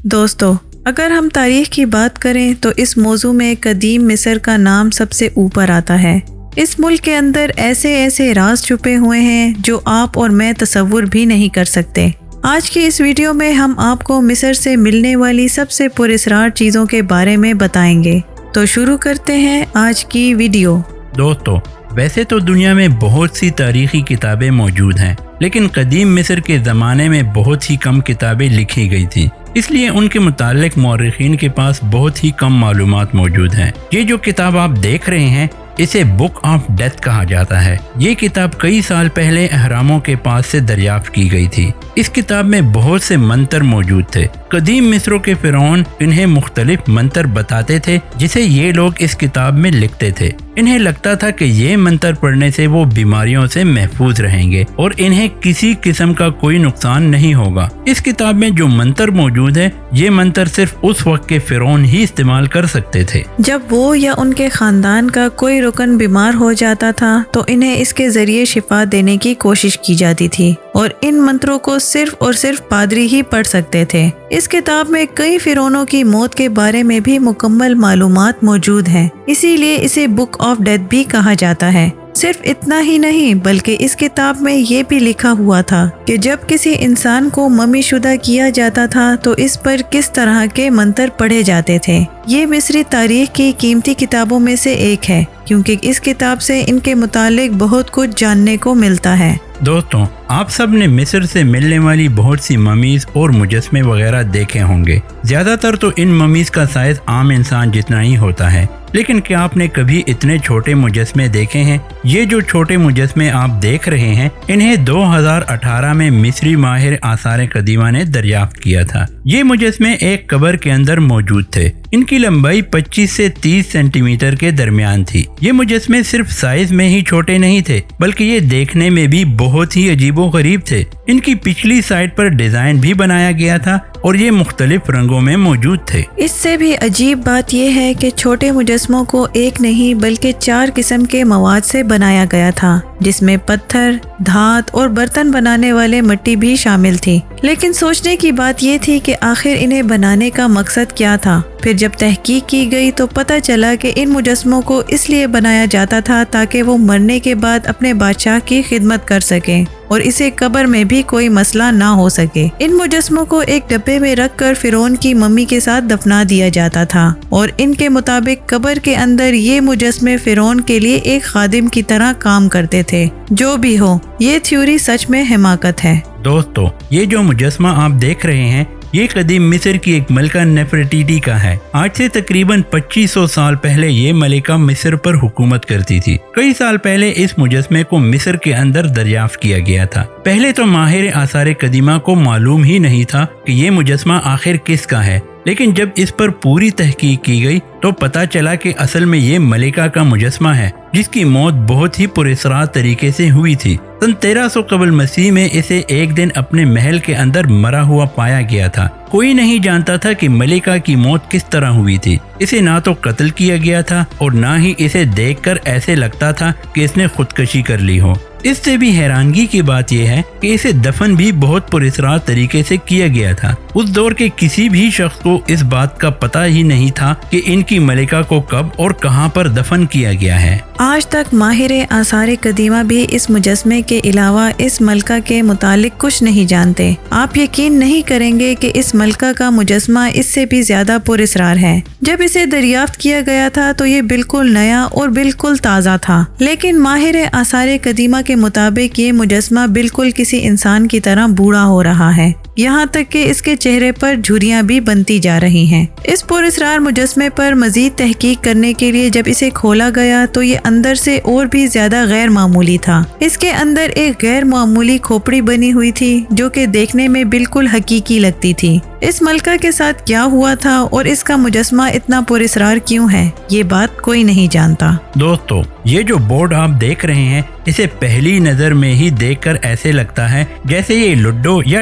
دوستو، اگر ہم تاریخ کی بات کریں تو اس موضوع میں قدیم مصر کا نام سب سے اوپر آتا ہے۔ اس ملک کے اندر ایسے راز چھپے ہوئے ہیں جو آپ اور میں تصور بھی نہیں کر سکتے۔ آج کی اس ویڈیو میں ہم آپ کو مصر سے ملنے والی سب سے پراسرار چیزوں کے بارے میں بتائیں گے۔ تو شروع کرتے ہیں آج کی ویڈیو۔ دوستو، ویسے تو دنیا میں بہت سی تاریخی کتابیں موجود ہیں، لیکن قدیم مصر کے زمانے میں بہت ہی کم کتابیں لکھی گئی تھیں، اس لیے ان کے متعلق مورخین کے پاس بہت ہی کم معلومات موجود ہیں۔ یہ جو کتاب آپ دیکھ رہے ہیں اسے بک آف ڈیتھ کہا جاتا ہے۔ یہ کتاب کئی سال پہلے اہراموں کے پاس سے دریافت کی گئی تھی۔ اس کتاب میں بہت سے منتر موجود تھے۔ قدیم مصروں کے فرعون انہیں مختلف منتر بتاتے تھے جسے یہ لوگ اس کتاب میں لکھتے تھے۔ انہیں لگتا تھا کہ یہ منتر پڑھنے سے وہ بیماریوں سے محفوظ رہیں گے اور انہیں کسی قسم کا کوئی نقصان نہیں ہوگا۔ اس کتاب میں جو منتر موجود ہے یہ منتر صرف اس وقت کے فرعون ہی استعمال کر سکتے تھے۔ جب وہ یا ان کے خاندان کا کوئی رکن بیمار ہو جاتا تھا تو انہیں اس کے ذریعے شفا دینے کی کوشش کی جاتی تھی، اور ان منتروں کو صرف اور صرف پادری ہی پڑھ سکتے تھے۔ اس کتاب میں کئی فرعونوں کی موت کے بارے میں بھی مکمل معلومات موجود ہیں، اسی لیے اسے بک آف ڈیتھ بھی کہا جاتا ہے۔ صرف اتنا ہی نہیں بلکہ اس کتاب میں یہ بھی لکھا ہوا تھا کہ جب کسی انسان کو ممی شدہ کیا جاتا تھا تو اس پر کس طرح کے منتر پڑھے جاتے تھے۔ یہ مصری تاریخ کی قیمتی کتابوں میں سے ایک ہے کیونکہ اس کتاب سے ان کے متعلق بہت کچھ جاننے کو ملتا ہے۔ دوستوں، آپ سب نے مصر سے ملنے والی بہت سی ممیز اور مجسمے وغیرہ دیکھے ہوں گے۔ زیادہ تر تو ان ممیز کا سائز عام انسان جتنا ہی ہوتا ہے، لیکن کیا آپ نے کبھی اتنے چھوٹے مجسمے دیکھے ہیں؟ یہ جو چھوٹے مجسمے آپ دیکھ رہے ہیں انہیں 2018 میں مصری ماہر آثار قدیمہ نے دریافت کیا تھا۔ یہ مجسمے ایک قبر کے اندر موجود تھے۔ ان کی لمبائی 25 سے 30 سینٹی میٹر کے درمیان تھی۔ یہ مجسمے صرف سائز میں ہی چھوٹے نہیں تھے بلکہ یہ دیکھنے میں بھی بہت ہی عجیب و غریب تھے۔ ان کی پچھلی سائڈ پر ڈیزائن بھی بنایا گیا تھا اور یہ مختلف رنگوں میں موجود تھے۔ اس سے بھی عجیب بات یہ ہے کہ چھوٹے مجسموں کو ایک نہیں بلکہ 4 قسم کے مواد سے بنایا گیا تھا، جس میں پتھر، دھات اور برتن بنانے والے مٹی بھی شامل تھی۔ لیکن سوچنے کی بات یہ تھی کہ آخر انہیں بنانے کا مقصد کیا تھا۔ پھر جب تحقیق کی گئی تو پتہ چلا کہ ان مجسموں کو اس لیے بنایا جاتا تھا تاکہ وہ مرنے کے بعد اپنے بادشاہ کی خدمت کر سکیں اور اسے قبر میں بھی کوئی مسئلہ نہ ہو سکے۔ ان مجسموں کو ایک ڈبے میں رکھ کر فرعون کی ممی کے ساتھ دفنا دیا جاتا تھا، اور ان کے مطابق قبر کے اندر یہ مجسمے فرعون کے لیے ایک خادم کی طرح کام کرتے تھے۔ جو بھی ہو، یہ تھیوری سچ میں حماقت ہے۔ دوستو، یہ جو مجسمہ آپ دیکھ رہے ہیں یہ قدیم مصر کی ایک ملکہ نفرٹیٹی کا ہے۔ آج سے تقریباً 2500 سال پہلے یہ ملکہ مصر پر حکومت کرتی تھی۔ کئی سال پہلے اس مجسمے کو مصر کے اندر دریافت کیا گیا تھا۔ پہلے تو ماہر آثار قدیمہ کو معلوم ہی نہیں تھا کہ یہ مجسمہ آخر کس کا ہے، لیکن جب اس پر پوری تحقیق کی گئی تو پتہ چلا کہ اصل میں یہ ملکہ کا مجسمہ ہے جس کی موت بہت ہی پراسرار طریقے سے ہوئی تھی۔ سن 1300 قبل مسیح میں اسے ایک دن اپنے محل کے اندر مرا ہوا پایا گیا تھا۔ کوئی نہیں جانتا تھا کہ ملکہ کی موت کس طرح ہوئی تھی۔ اسے نہ تو قتل کیا گیا تھا اور نہ ہی اسے دیکھ کر ایسے لگتا تھا کہ اس نے خودکشی کر لی ہو۔ اس سے بھی حیرانگی کی بات یہ ہے کہ اسے دفن بھی بہت پراسرار طریقے سے کیا گیا تھا۔ اس دور کے کسی بھی شخص کو اس بات کا پتہ ہی نہیں تھا کہ ان کی ملکہ کو کب اور کہاں پر دفن کیا گیا ہے۔ آج تک ماہر آثار قدیمہ بھی اس مجسمے کے علاوہ اس ملکہ کے متعلق کچھ نہیں جانتے۔ آپ یقین نہیں کریں گے کہ اس ملکہ کا مجسمہ اس سے بھی زیادہ پراسرار ہے۔ جب اسے دریافت کیا گیا تھا تو یہ بالکل نیا اور بالکل تازہ تھا، لیکن ماہر آثار قدیمہ کے مطابق یہ مجسمہ بالکل کسی انسان کی طرح بوڑھا ہو رہا ہے، یہاں تک کہ اس کے چہرے پر جھریاں بھی بنتی جا رہی ہیں۔ اس پراسرار مجسمے پر مزید تحقیق کرنے کے لیے جب اسے کھولا گیا تو یہ اندر سے اور بھی زیادہ غیر معمولی تھا۔ اس کے اندر ایک غیر معمولی کھوپڑی بنی ہوئی تھی جو کہ دیکھنے میں بالکل حقیقی لگتی تھی۔ اس ملکہ کے ساتھ کیا ہوا تھا اور اس کا مجسمہ اتنا پراسرار کیوں ہے، یہ بات کوئی نہیں جانتا۔ دوستو، یہ جو بورڈ آپ دیکھ رہے ہیں اسے پہلی نظر میں ہی دیکھ کر ایسے لگتا ہے جیسے یہ لڈو یا